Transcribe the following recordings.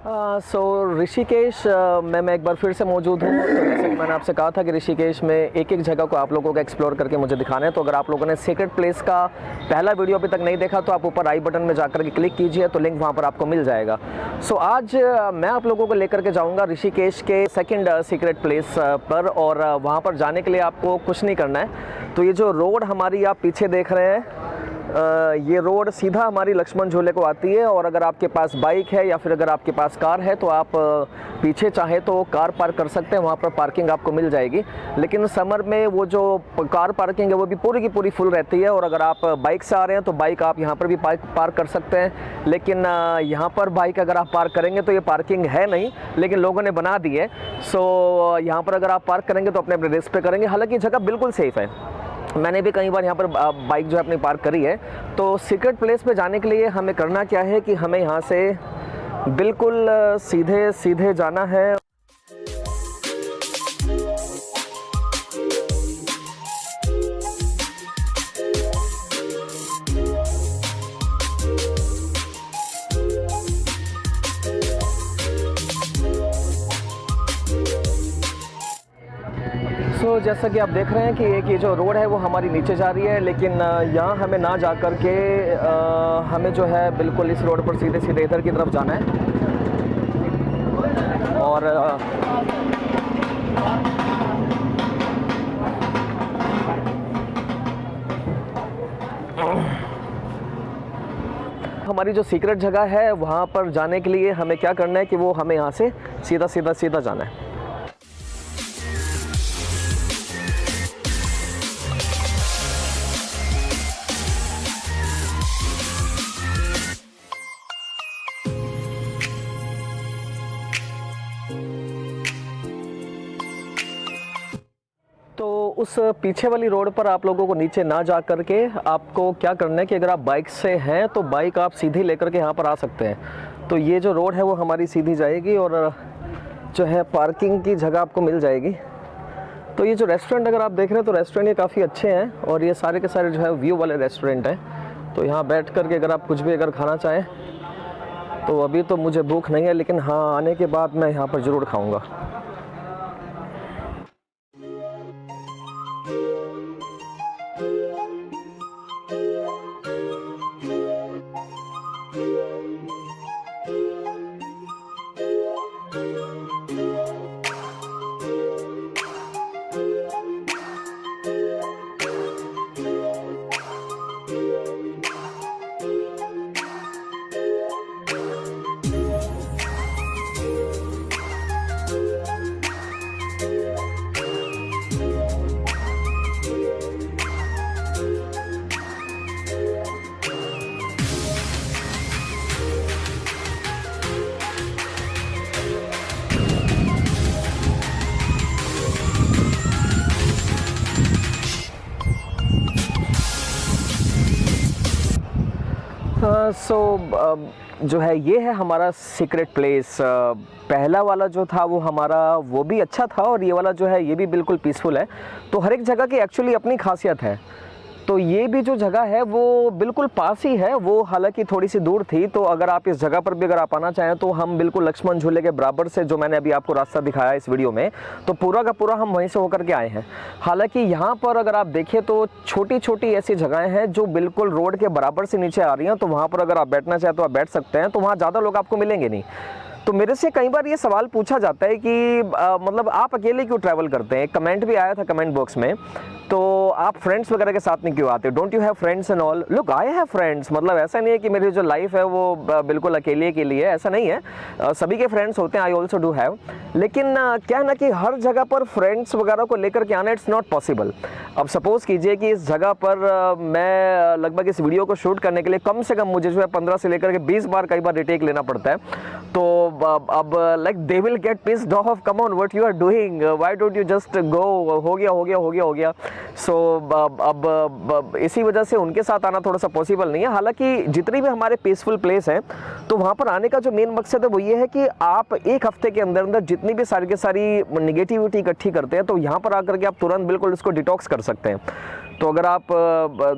सो ऋषिकेश में मैं एक बार फिर से मौजूद हूँ। तो जैसे कि मैंने आपसे कहा था कि ऋषिकेश में एक एक जगह को आप लोगों को एक्सप्लोर करके मुझे दिखाना है। तो अगर आप लोगों ने सीक्रेट प्लेस का पहला वीडियो अभी तक नहीं देखा तो आप ऊपर आई बटन में जाकर के क्लिक कीजिए, तो लिंक वहाँ पर आपको मिल जाएगा। सो आज मैं आप लोगों को लेकर के जाऊँगा ऋषिकेश के सेकेंड सीक्रेट प्लेस पर, और वहाँ पर जाने के लिए आपको कुछ नहीं करना है। तो ये जो रोड हमारी आप पीछे देख रहे हैं, ये रोड सीधा हमारी लक्ष्मण झूले को आती है। और अगर आपके पास बाइक है या फिर अगर आपके पास कार है तो आप पीछे चाहे तो कार पार्क कर सकते हैं, वहाँ पर पार्किंग आपको मिल जाएगी। लेकिन समर में वो जो कार पार्किंग है वो भी पूरी की पूरी फुल रहती है। और अगर आप बाइक से आ रहे हैं तो बाइक आप यहाँ पर भी पार्क कर सकते हैं। लेकिन यहाँ पर बाइक अगर आप पार्क करेंगे तो ये पार्किंग है नहीं, लेकिन लोगों ने बना दी है। सो यहाँ पर अगर आप पार्क करेंगे तो अपने अपने रिस्क पे करेंगे। हालांकि जगह बिल्कुल सेफ़ है, मैंने भी कई बार यहाँ पर बाइक जो है अपनी पार्क करी है। तो सीक्रेट प्लेस पे जाने के लिए हमें करना क्या है कि हमें यहाँ से बिल्कुल सीधे सीधे जाना है। तो जैसा कि आप देख रहे हैं कि एक ये जो रोड है वो हमारी नीचे जा रही है, लेकिन यहाँ हमें ना जा कर के हमें जो है बिल्कुल इस रोड पर सीधे सीधे इधर की तरफ जाना है। और हमारी जो सीक्रेट जगह है वहाँ पर जाने के लिए हमें क्या करना है कि वो हमें यहाँ से सीधा सीधा सीधा जाना है। तो उस पीछे वाली रोड पर आप लोगों को नीचे ना जा कर के आपको क्या करना है कि अगर आप बाइक से हैं तो बाइक आप सीधी लेकर के यहाँ पर आ सकते हैं। तो ये जो रोड है वो हमारी सीधी जाएगी और जो है पार्किंग की जगह आपको मिल जाएगी। तो ये जो रेस्टोरेंट अगर आप देख रहे हैं तो रेस्टोरेंट ये काफ़ी अच्छे हैं और ये सारे के सारे जो है व्यू वाले रेस्टोरेंट हैं। तो यहाँ बैठ कर के अगर आप कुछ भी अगर खाना चाहें तो अभी तो मुझे भूख नहीं है, लेकिन हाँ आने के बाद मैं यहाँ पर ज़रूर खाऊँगा। जो है ये है हमारा सीक्रेट प्लेस। पहला वाला जो था वो हमारा वो भी अच्छा था और ये वाला जो है ये भी बिल्कुल पीसफुल है। तो हर एक जगह की एक्चुअली अपनी खासियत है। तो ये भी जो जगह है वो बिल्कुल पास ही है, वो हालांकि थोड़ी सी दूर थी। तो अगर आप इस जगह पर भी अगर आप आना चाहें तो हम बिल्कुल लक्ष्मण झूले के बराबर से, जो मैंने अभी आपको रास्ता दिखाया इस वीडियो में, तो पूरा का पूरा हम वहीं से होकर के आए हैं। हालांकि यहाँ पर अगर आप देखें तो छोटी छोटी ऐसी जगहें हैं जो बिल्कुल रोड के बराबर से नीचे आ रही हैं। तो वहाँ पर अगर आप बैठना चाहें तो आप बैठ सकते हैं। तो वहाँ ज़्यादा लोग आपको मिलेंगे नहीं। तो मेरे से कई बार ये सवाल पूछा जाता है कि मतलब आप अकेले क्यों ट्रैवल करते हैं। एक कमेंट भी आया था कमेंट बॉक्स में, तो आप फ्रेंड्स वगैरह के साथ नहीं क्यों आते, don't you have friends and all. Look I have friends, मतलब ऐसा नहीं है कि मेरी जो लाइफ है वो बिल्कुल अकेले के लिए, ऐसा नहीं है। सभी के फ्रेंड्स होते हैं, आई ऑल्सो डू हैव। लेकिन क्या है ना कि हर जगह पर फ्रेंड्स वगैरह को लेकर के आना इट्स नॉट पॉसिबल। अब सपोज़ कीजिए कि इस जगह पर मैं लगभग इस वीडियो को शूट करने के लिए कम से कम मुझे जो है 15 से लेकर के 20 बार कई बार रिटेक लेना पड़ता है। तो अब like they will get pissed off, come on what you are doing, why don't you just go, हो गया हो गया हो गया हो गया। सो अब इसी वजह से उनके साथ आना थोड़ा सा पॉसिबल नहीं है। हालांकि जितनी भी हमारे पीसफुल प्लेस हैं तो वहाँ पर आने का जो मेन मकसद है वो ये है कि आप एक हफ्ते के अंदर अंदर जितनी भी सारी की सारी निगेटिविटी इकट्ठी करते हैं तो यहाँ पर आकर के आप तुरंत बिल्कुल इसको डिटॉक्स कर सकते हैं। तो अगर आप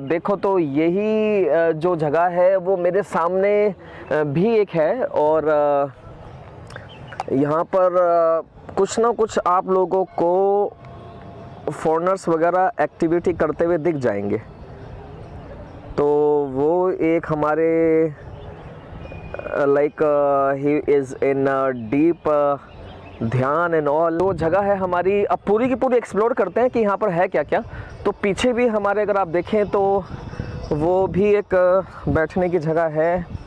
देखो तो यही जो जगह है वो मेरे सामने भी एक है, और यहाँ पर कुछ ना कुछ आप लोगों को फॉरेनर्स वगैरह एक्टिविटी करते हुए दिख जाएंगे। तो वो एक हमारे like he is in deep ध्यान एंड ऑल। वो जगह है हमारी, अब पूरी की पूरी एक्सप्लोर करते हैं कि यहाँ पर है क्या क्या। तो पीछे भी हमारे अगर आप देखें तो वो भी एक बैठने की जगह है।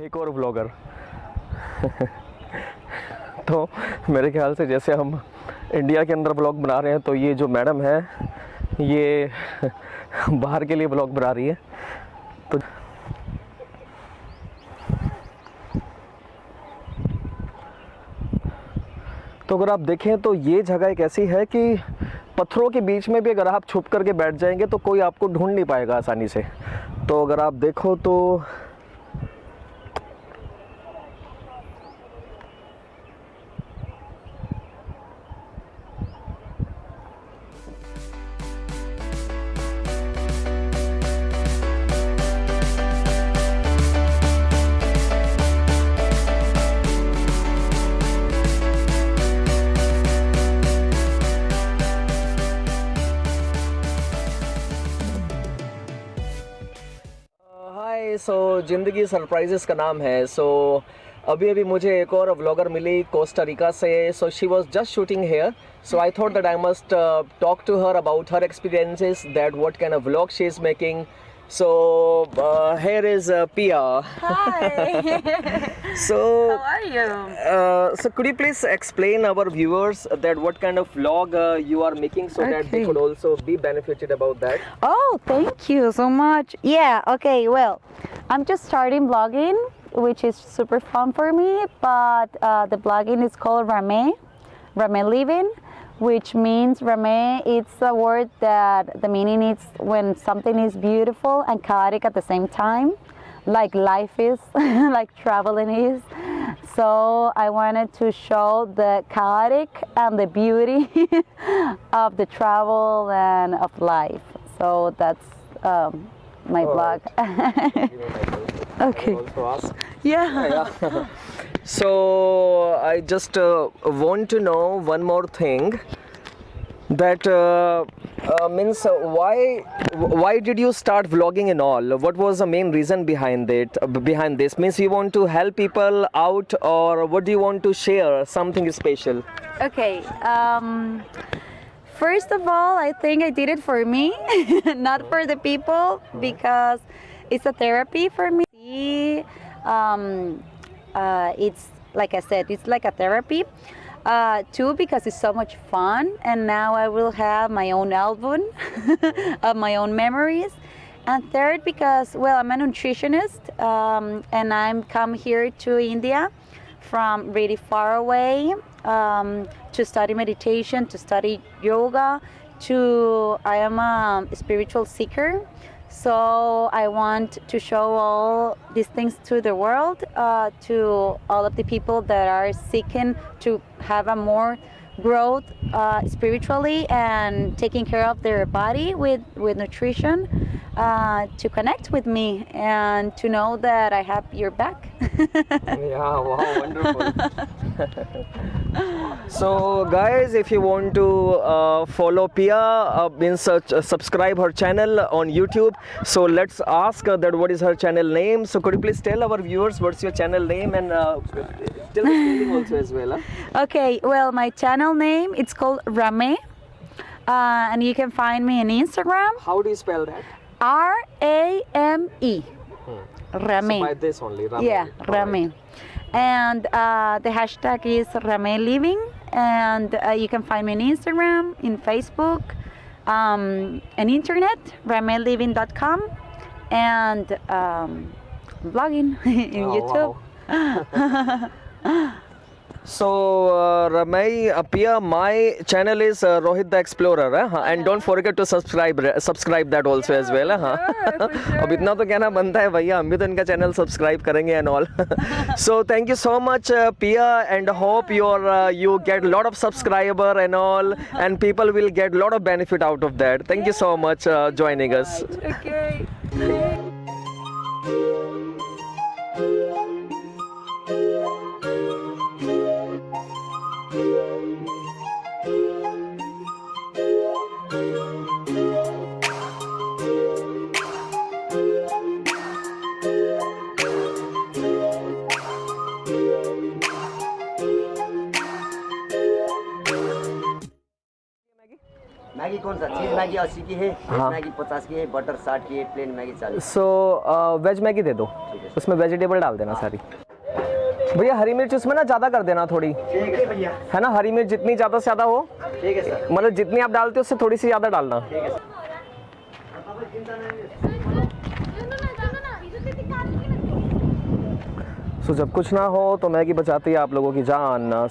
एक और ब्लॉगर तो मेरे ख्याल से जैसे हम इंडिया के अंदर ब्लॉग बना रहे हैं, तो ये जो मैडम है ये बाहर के लिए ब्लॉग बना रही है। तो अगर आप देखें तो ये जगह एक ऐसी है कि पत्थरों के बीच में भी अगर आप छुप करके बैठ जाएंगे तो कोई आपको ढूंढ नहीं पाएगा आसानी से। तो अगर आप देखो तो सो ज़िंदगी सरप्राइजेस का नाम है। सो अभी मुझे एक और व्लॉगर मिली कोस्टा रिका से। So she was just shooting here, so I thought that I must talk to her about her experiences, that what kind of vlog she is making. So here is Pia. Hi. So How are you? So could you please explain our viewers that what kind of vlog you are making, so that they Okay. could also be benefited about that? Oh, thank you so much. Yeah, okay, well, I'm just starting blogging, which is super fun for me, but the blogging is called Rame Living, which means Rame, it's a word that the meaning is when something is beautiful and chaotic at the same time, like life is, like traveling is. So I wanted to show the chaotic and the beauty of the travel and of life. So that's my blog. Okay. Also ask. Yeah. So I just want to know one more thing, that Means why did you start vlogging and all? What was the main reason behind it? Behind this means you want to help people out, or what do you want to share? Something special? Okay. First of all, I think I did it for me, not for the people, because it's a therapy for me. It's like I said, it's like a therapy. Two, because it's so much fun, and now I will have my own album of my own memories. And third, because, well, I'm a nutritionist, and I'm come here to India from really far away to study meditation, to study yoga, I am a spiritual seeker. So I want to show all these things to the world, to all of the people that are seeking to have a more growth spiritually and taking care of their body with nutrition, to connect with me and to know that I have your back. Yeah, wow, wonderful. So guys, if you want to follow Pia, subscribe her channel on YouTube. So let's ask her that what is her channel name. So could you please tell our viewers what's your channel name, and tell the spelling also as well. Okay, well, my channel name, it's called Rame, and you can find me on Instagram, How do you spell that? Rame. Rame. So by this only, Rame. Yeah, All right. Rame. And the hashtag is Rame Living, and you can find me on Instagram, in Facebook, and internet, rameliving.com, and blogging in YouTube. Wow. So Ramai, Pia, my channel is Rohit the Explorer, and don't forget to subscribe that also as well. अब इतना तो कहना बनता है भैया, हम भी तो इनका चैनल सब्सक्राइब करेंगे and all. So thank you so much, Pia, and hope you get a lot of subscriber and all, and people will get a lot of benefit out of that. Thank you so much joining us. Okay. Maggi कौन सा? चीज Maggi 80 की है, veg हाँ। Maggi 50 की है, butter 60 की है, plain Maggi 40। So veg Maggi दे दो, उसमें वेजिटेबल डाल देना सारी। भैया हरी मिर्च उसमें ना ज़्यादा कर देना थोड़ी, ठीक है भैया, है ना? हरी मिर्च जितनी ज़्यादा से ज़्यादा हो, ठीक है सर, मतलब जितनी आप डालते हो उससे थोड़ी सी ज़्यादा डालना। ठीक है सर। सो जब कुछ ना हो तो मैगी बचाती है आप लोगों की जान।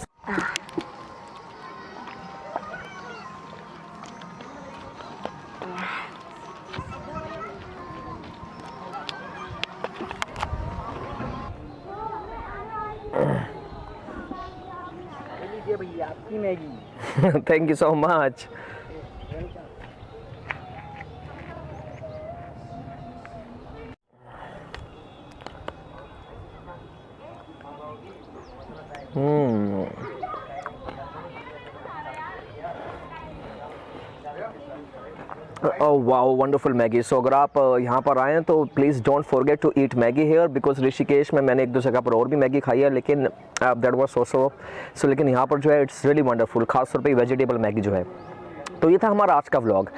लीजिए भैया आपकी Maggi. Thank you so much. Wow, wonderful Maggi. So अगर आप यहाँ पर आएँ तो please don't forget to eat Maggi here, because Rishikesh में मैंने एक दो जगह पर और भी मैगी खाई है, लेकिन दैट वाज सो लेकिन यहाँ पर जो है इट्स रियली वंडरफुल, खास तौर पे वेजिटेबल मैगी जो है। तो ये था हमारा आज का व्लॉग।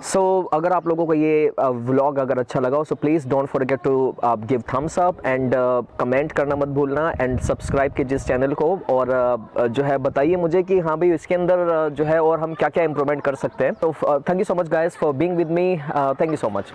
सो अगर आप लोगों को ये व्लॉग अगर अच्छा लगा हो, so please don't forget to give thumbs up and comment करना मत भूलना, एंड सब्सक्राइब कीजिए इस चैनल को, और जो है बताइए मुझे कि हाँ भाई इसके अंदर जो है और हम क्या क्या इम्प्रूवमेंट कर सकते हैं। तो thank you so much guys for being with me, thank you so much.